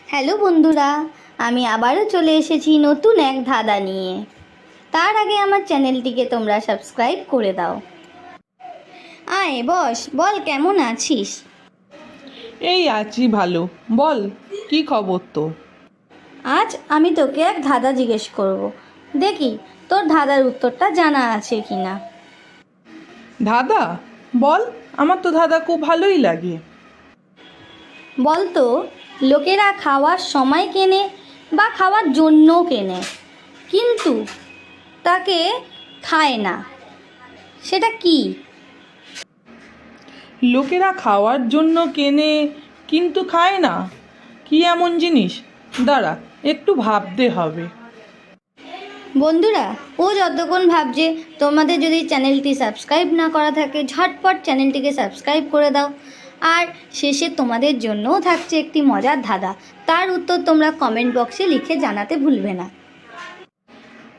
Hello বন্ধুরা, আমি আবারও চলে এসেছি নতুন এক ধাঁধা নিয়ে। তার আগে আমার চ্যানেলটিকে তোমরা সাবস্ক্রাইব করে দাও। আয় বস, বল কেমন আছিস? এই আছি ভালো। বল, কি খবর তোর? আজ আমি তোকে এক ধাঁধা জিজ্ঞেস করব। দেখি তোর ধাঁধার উত্তরটা জানা আছে কি না। ধাঁধা? বল, আমার তো ধাঁধা খুব ভালোই লাগে। বল তো, লোকেরা খাওয়ার সময় কেনে বা খাওয়ার জন্য কেনে, কিন্তু তাকে খায় না, সেটা কি? লোকেরা খাওয়ার জন্য কেনে কিন্তু খায় না? কি এমন জিনিস? দাঁড়া, একটু ভাবতে হবে। বন্ধুরা, ও যতক্ষণ ভাবছে, তোমাদের যদি চ্যানেলটি সাবস্ক্রাইব না করা থাকে ঝটপট চ্যানেলটিকে সাবস্ক্রাইব করে দাও। আর শেষে তোমাদের জন্যও থাকছে একটি মজার ধাঁধা, তার উত্তর তোমরা কমেন্ট বক্সে লিখে জানাতে ভুলবে না।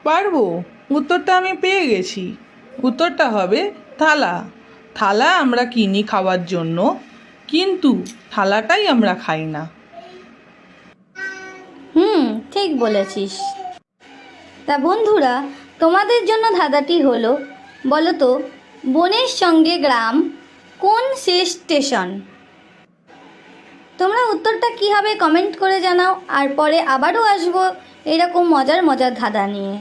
পারবো, উত্তরটা আমি পেয়ে গেছি। উত্তরটা হবে থালা। থালা আমরা কিনি খাওয়ার জন্য, কিন্তু থালাটাই আমরা খাই না। ঠিক বলেছিস। তা বন্ধুরা, তোমাদের জন্য ধাঁধাটি হলো, বলো তো, বনের সঙ্গে গ্রাম, কোন শেষ স্টেশন? তোমরা উত্তরটা কী হবে কমেন্ট করে জানাও, আর পরে আবারও আসবো এরকম মজার মজার ধাঁধা নিয়ে।